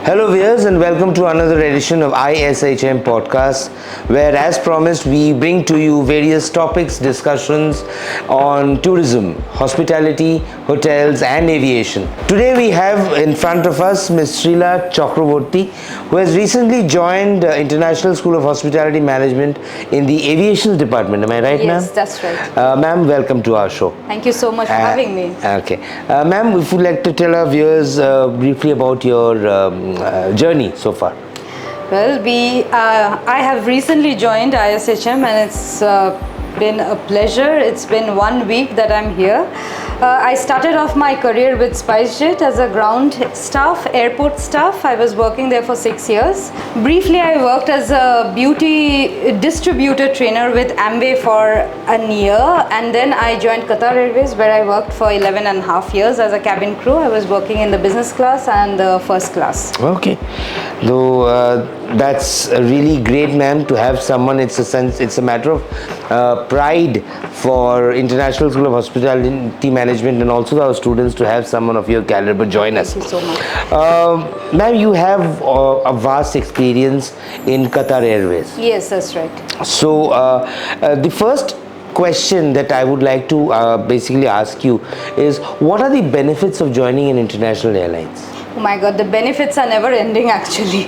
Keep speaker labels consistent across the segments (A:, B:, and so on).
A: Hello viewers and welcome to another edition of ISHM Podcasts, where as promised we bring to you various topics, discussions on tourism, hospitality, hotels and aviation. Today we have in front of us Ms. Srila Chakravorty, who has recently joined International School of Hospitality Management in the Aviation department. Am I right, ma'am?
B: Yes, that's right.
A: Ma'am, welcome to our show.
B: Thank you so much for having me.
A: Okay. Ma'am, if you'd like to tell our viewers briefly about your journey so far.
B: Well, I have recently joined ISHM and it's been a pleasure. It's been 1 week that I'm here. I started off my career with SpiceJet as a ground staff, airport staff. I was working there for 6 years. Briefly, I worked as a beauty distributor trainer with Amway for a year, and then I joined Qatar Airways, where I worked for 11 and a half years as a cabin crew. I was working in the business class and the first class.
A: Okay. Though that's really great, ma'am, to have someone. It's a matter of pride for International School of Hospitality Management and also our students to have someone of your caliber join us.
B: Thank you so much.
A: Ma'am, you have a vast experience in Qatar Airways.
B: Yes, that's right.
A: So the first question that I would like to basically ask you is, what are the benefits of joining an international airlines?
B: Oh my God, the benefits are never ending actually.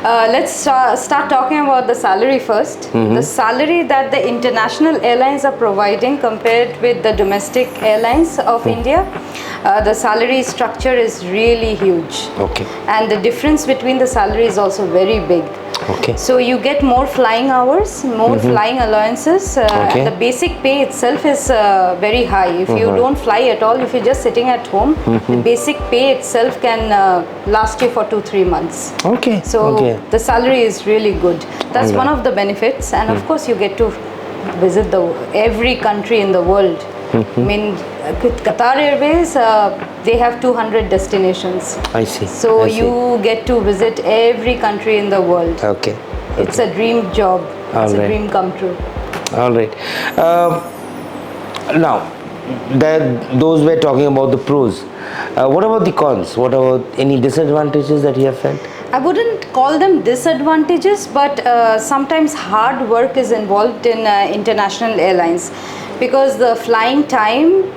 B: Let's start talking about the salary first. The salary that the international airlines are providing compared with the domestic airlines of India, the salary structure is really huge.
A: Okay.
B: And the difference between the salary is also very big.
A: Okay.
B: So you get more flying hours, more flying allowances.
A: Okay.
B: The basic pay itself is very high. If you don't fly at all, if you're just sitting at home, the basic pay itself can last you for 2-3 months.
A: Okay.
B: So the salary is really good. That's one of the benefits, and of course you get to visit every country in the world. I mean, Qatar Airways, they have 200 destinations.
A: I see.
B: So
A: I see.
B: you get to visit every country in the world.
A: Okay.
B: It's a dream job. It's a dream come true.
A: All right. Now, those were talking about the pros. What about the cons? What about any disadvantages that you have felt?
B: I wouldn't call them disadvantages, but sometimes hard work is involved in international airlines, because the flying time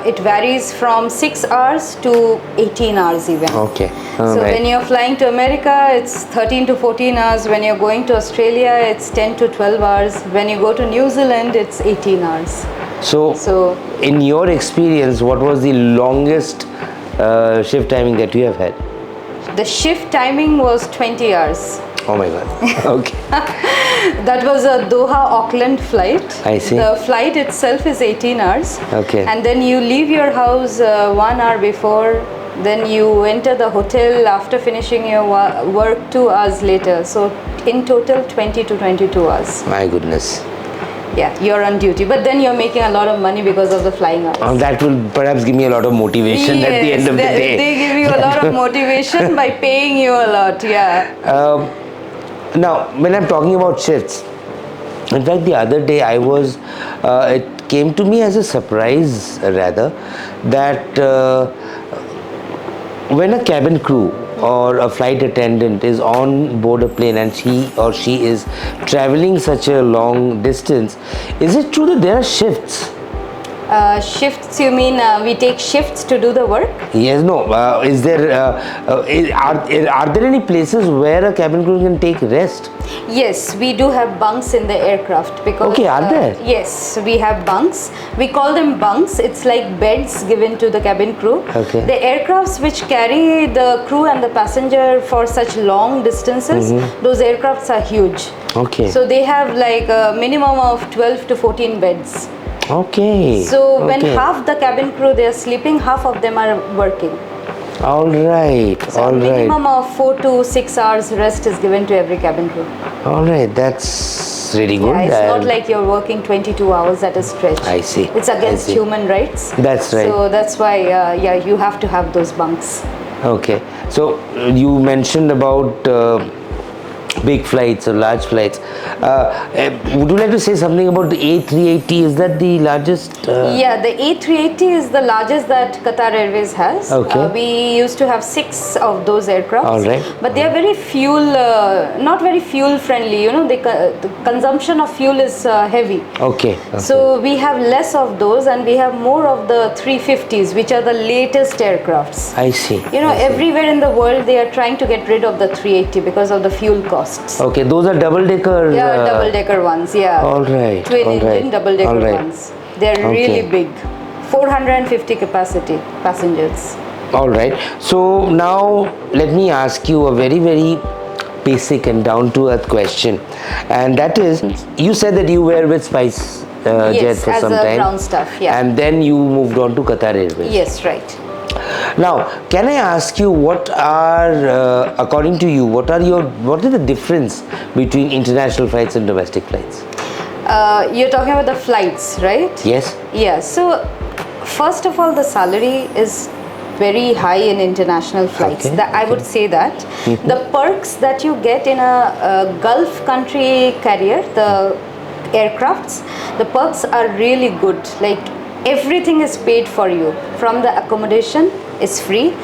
B: it varies from 6 hours to 18 hours even.
A: Okay.
B: So when you're flying to America, it's 13 to 14 hours. When you're going to Australia, it's 10 to 12 hours. When you go to New Zealand, it's 18 hours.
A: So in your experience, what was the longest shift timing that you have had?
B: The shift timing was 20 hours.
A: Oh my God. Okay.
B: That was a Doha-Auckland flight.
A: I see.
B: The flight itself is 18 hours.
A: Okay.
B: And then you leave your house 1 hour before. Then you enter the hotel after finishing your work 2 hours later. So in total 20 to 22 hours.
A: My goodness.
B: Yeah, you're on duty. But then you're making a lot of money because of the flying hours.
A: That will perhaps give me a lot of motivation at the end of the day.
B: They give you a lot of motivation by paying you a lot. Yeah.
A: Now, when I'm talking about shifts, in fact, the other day it came to me as a surprise, rather, that when a cabin crew or a flight attendant is on board a plane and he or she is traveling such a long distance, is it true that there are shifts?
B: Shifts, you mean we take shifts to do the work?
A: Yes, no. Is there are there any places where a cabin crew can take rest?
B: Yes, we do have bunks in the aircraft because.
A: Okay, are there?
B: Yes, we have bunks. We call them bunks. It's like beds given to the cabin crew.
A: Okay.
B: The aircrafts which carry the crew and the passenger for such long distances, those aircrafts are huge.
A: Okay.
B: So they have like a minimum of 12 to 14 beds.
A: Okay.
B: So when half the cabin crew they are sleeping, half of them are working.
A: All right.
B: So
A: all
B: a
A: right.
B: minimum of 4 to 6 hours rest is given to every cabin crew.
A: All right. That's really good.
B: Yeah, it's not like you're working 22 hours at a stretch.
A: I see.
B: It's against human rights.
A: That's right.
B: So that's why, you have to have those bunks.
A: Okay. So you mentioned about big flights or large flights. Would you like to say something about the A380? Is that the largest?
B: Yeah, the A380 is the largest that Qatar Airways has.
A: Okay.
B: We used to have 6 of those aircraft.
A: All right.
B: But they are very not very fuel friendly. You know, the consumption of fuel is heavy.
A: Okay.
B: So we have less of those, and we have more of the 350s, which are the latest aircrafts.
A: I see.
B: You know, everywhere in the world they are trying to get rid of the 380 because of the fuel costs.
A: Okay, those are double-decker.
B: Yeah, double-decker ones. Yeah.
A: All right.
B: Twin engine double-decker
A: All
B: ones. They're really big. 450 capacity passengers.
A: All right. So now let me ask you a very, very basic and down-to-earth question, and that is, you said that you were with Spice Jet for some time.
B: Yes, as a ground staff. Yeah.
A: And then you moved on to Qatar Airways.
B: Yes, right.
A: Now, can I ask you, what are, according to you, what is the difference between international flights and domestic flights?
B: You're talking about the flights, right?
A: Yes.
B: Yeah. So, first of all, the salary is very high in international flights.
A: Okay.
B: I would say that. The perks that you get in a Gulf country carrier, the aircrafts, the perks are really good. Like, everything is paid for you. From the accommodation is free,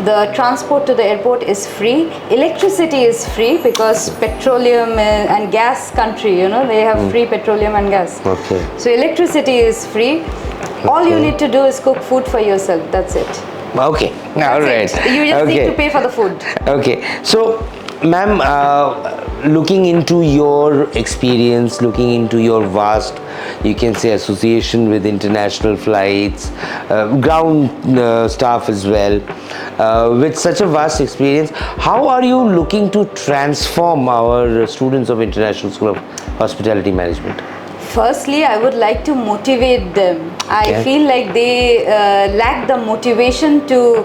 B: the transport to the airport is free, electricity is free because petroleum and gas country, you know, they have free petroleum and gas.
A: Okay.
B: So electricity is free. All you need to do is cook food for yourself. That's it.
A: Okay. All right.
B: You just need to pay for the food.
A: Okay. So, ma'am, looking into your experience, looking into your vast, you can say, association with international flights, ground staff as well, with such a vast experience, how are you looking to transform our students of International School of Hospitality Management?
B: Firstly, I would like to motivate them. I feel like they lack the motivation to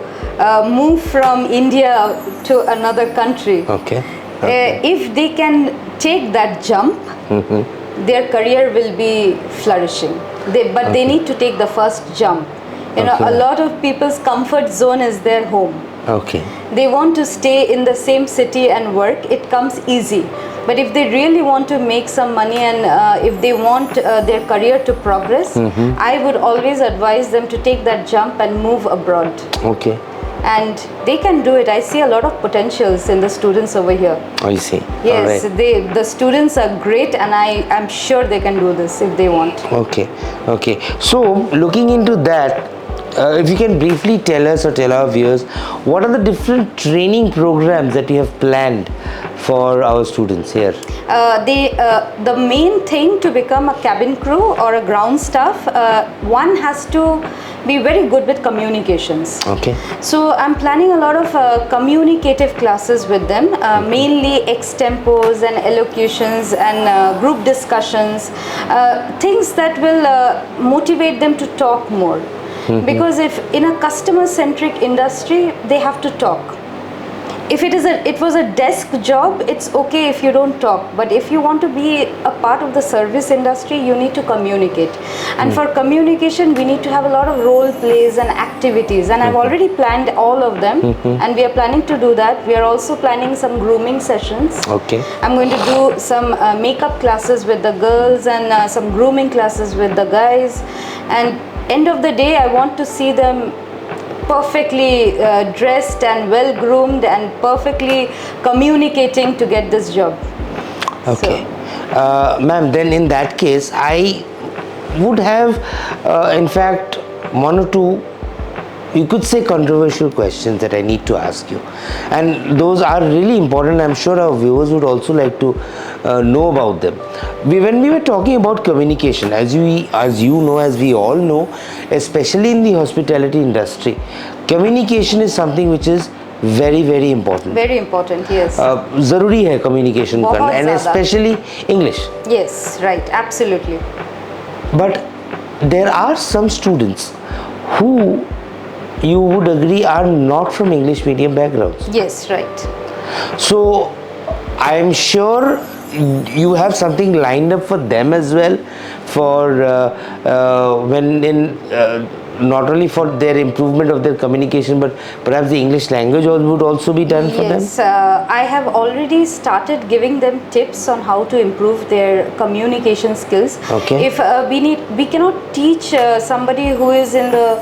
B: move from India to another country.
A: Okay.
B: If they can take that jump, their career will be flourishing. But they need to take the first jump. You know, a lot of people's comfort zone is their home.
A: Okay.
B: They want to stay in the same city and work. It comes easy. But if they really want to make some money and if they want their career to progress, I would always advise them to take that jump and move abroad.
A: Okay.
B: And they can do it. I see a lot of potentials in the students over here.
A: I see.
B: Yes,
A: All right.
B: the students are great, and I'm sure they can do this if they want.
A: Okay. Okay. So, looking into that, if you can briefly tell us or tell our viewers, what are the different training programs that you have planned for our students here?
B: The main thing to become a cabin crew or a ground staff, one has to be very good with communications.
A: Okay.
B: So I'm planning a lot of communicative classes with them, mainly extempos and elocutions and group discussions, things that will motivate them to talk more. Because if in a customer-centric industry, they have to talk. If it was a desk job, it's okay if you don't talk. But if you want to be a part of the service industry, you need to communicate. And for communication, we need to have a lot of role plays and activities. And I've already planned all of them. And we are planning to do that. We are also planning some grooming sessions.
A: Okay.
B: I'm going to do some makeup classes with the girls and some grooming classes with the guys. And end of the day, I want to see them perfectly dressed and well groomed and perfectly communicating to get this job.
A: Okay. Ma'am, then in that case, I would have, in fact, one or two, you could say, controversial questions that I need to ask you. And those are really important. I'm sure our viewers would also like to know about them. When we were talking about communication, as we all know, especially in the hospitality industry, communication is something which is very, very important.
B: Very important, yes.
A: ज़रूरी है communication करना, and especially English.
B: Yes, right, absolutely.
A: But there are some students who, you would agree, are not from English medium backgrounds.
B: Yes, right.
A: So I am sure you have something lined up for them as well, for when in not only for their improvement of their communication, but perhaps the English language would also be done for them?
B: Yes, I have already started giving them tips on how to improve their communication skills.
A: Okay.
B: If we cannot teach somebody who is in the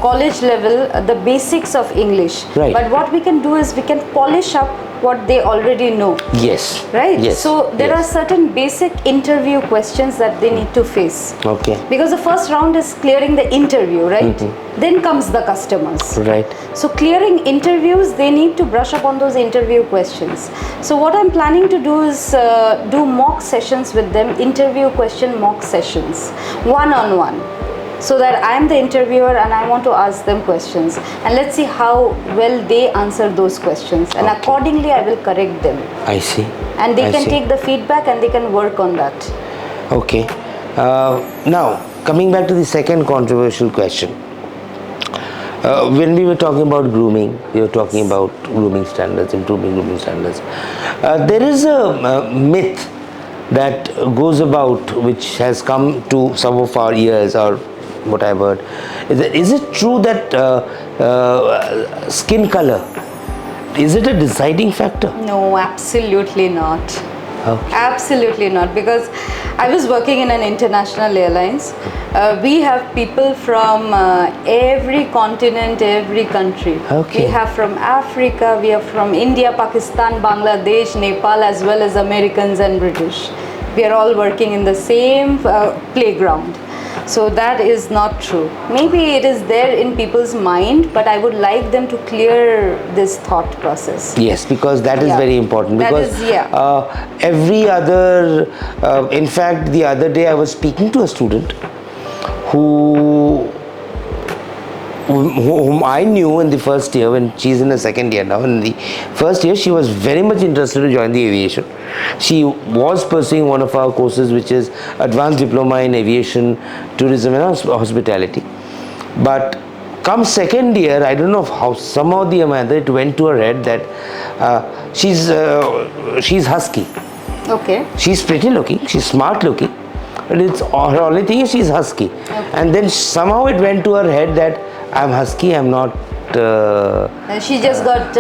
B: college level the basics of English.
A: Right.
B: But what we can do is we can polish up what they already know.
A: Yes.
B: Right?
A: Yes.
B: So there are
A: Yes.
B: certain basic interview questions that they need to face.
A: Okay.
B: Because the first round is clearing the interview, right? Then comes the customers.
A: Right.
B: So clearing interviews, they need to brush up on those interview questions. So what I'm planning to do is do mock sessions with them, interview question mock sessions, one-on-one. So that I'm the interviewer and I want to ask them questions. And let's see how well they answer those questions. And
A: Okay.
B: accordingly, I will correct them.
A: I see.
B: And they
A: I
B: can
A: see.
B: take the feedback and they can work on that.
A: Okay. Now, coming back to the second controversial question. When we were talking about grooming, we were talking about grooming standards, improving grooming standards. There is a myth that goes about, which has come to some of our ears, or what I've heard. Is it true that skin color, is it a deciding factor?
B: No, absolutely not.
A: Okay.
B: Absolutely not, because I was working in an international airlines. We have people from every continent, every country.
A: Okay.
B: We have from Africa, we have from India, Pakistan, Bangladesh, Nepal, as well as Americans and British. We are all working in the same playground. So that is not true. Maybe it is there in people's mind, but I would like them to clear this thought process.
A: Yes, because that is
B: Yeah.
A: very important.
B: That
A: Because
B: is, yeah.
A: every other, in fact, the other day I was speaking to a student whom I knew in the first year, when she's in the second year now. In the first year, she was very much interested to join the aviation. She was pursuing one of our courses, which is Advanced Diploma in Aviation, Tourism and Hospitality. But come second year, I don't know how, somehow the other, it went to her head that she's husky.
B: Okay.
A: She's pretty looking, she's smart looking, but it's her only thing is she's husky.
B: Okay.
A: And then somehow it went to her head that I'm husky, I'm not.
B: And she just got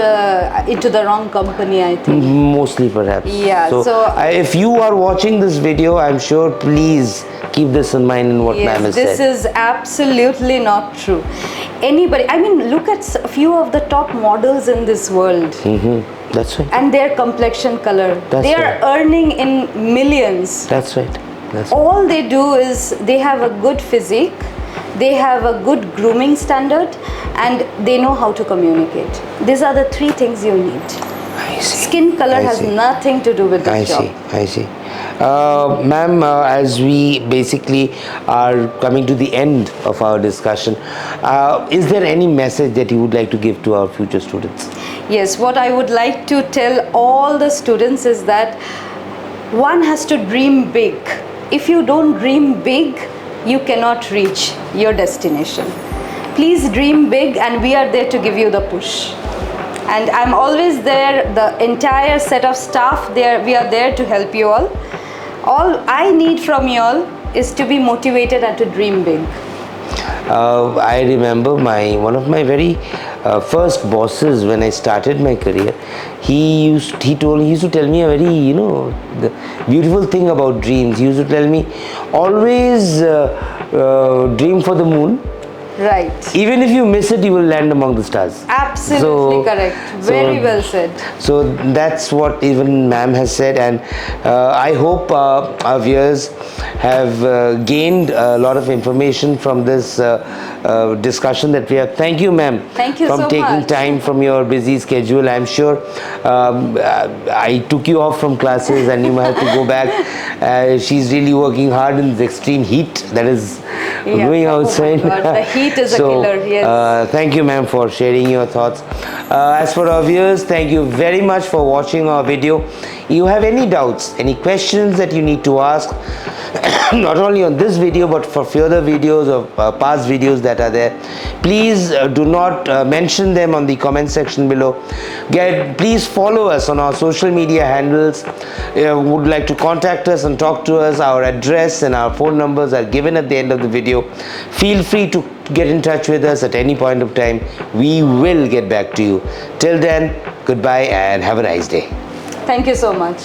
B: into the wrong company, I think.
A: Mostly perhaps.
B: Yeah, so
A: if you are watching this video, I'm sure, please keep this in mind in what ma'am has
B: this
A: said.
B: is absolutely not true. Anybody, I mean, look at a few of the top models in this world.
A: That's right.
B: And their complexion color.
A: That's
B: they
A: right.
B: are earning in millions.
A: That's right. That's right.
B: All they do is they have a good physique, they have a good grooming standard, and they know how to communicate. These are the three things you need.
A: I see.
B: Skin color
A: I
B: has
A: see.
B: nothing to do with this job.
A: I see. Ma'am, as we basically are coming to the end of our discussion, is there any message that you would like to give to our future students?
B: Yes, what I would like to tell all the students is that one has to dream big. If you don't dream big, you cannot reach your destination. Please dream big, and we are there to give you the push. And I'm always there, the entire set of staff there, we are there to help you all. All I need from you all is to be motivated and to dream big.
A: I remember one of my very first bosses when I started my career. He used to tell me a very the beautiful thing about dreams. He used to tell me, always dream for the moon.
B: Right.
A: Even if you miss it, you will land among the stars.
B: Absolutely correct. Very well said.
A: So that's what even ma'am has said, and I hope our viewers have gained a lot of information from this discussion that we have. Thank you, ma'am.
B: Thank you
A: from
B: so
A: taking
B: much.
A: time from your busy schedule. I'm sure I took you off from classes and you might have to go back. She's really working hard in the extreme heat that is going outside.
B: Oh my God, the heat is a killer, yes.
A: Thank you, ma'am, for sharing your thoughts. As for our viewers, thank you very much for watching our video. If you have any doubts, any questions that you need to ask, not only on this video but for further videos of past videos that are there. Please do not mention them on the comment section below. Please follow us on our social media handles. Would like to contact us and talk to us, our address and our phone numbers are given at the end of the video. Feel free to get in touch with us at any point of time. We will get back to you. Till then, goodbye and have a nice day.
B: Thank you so much.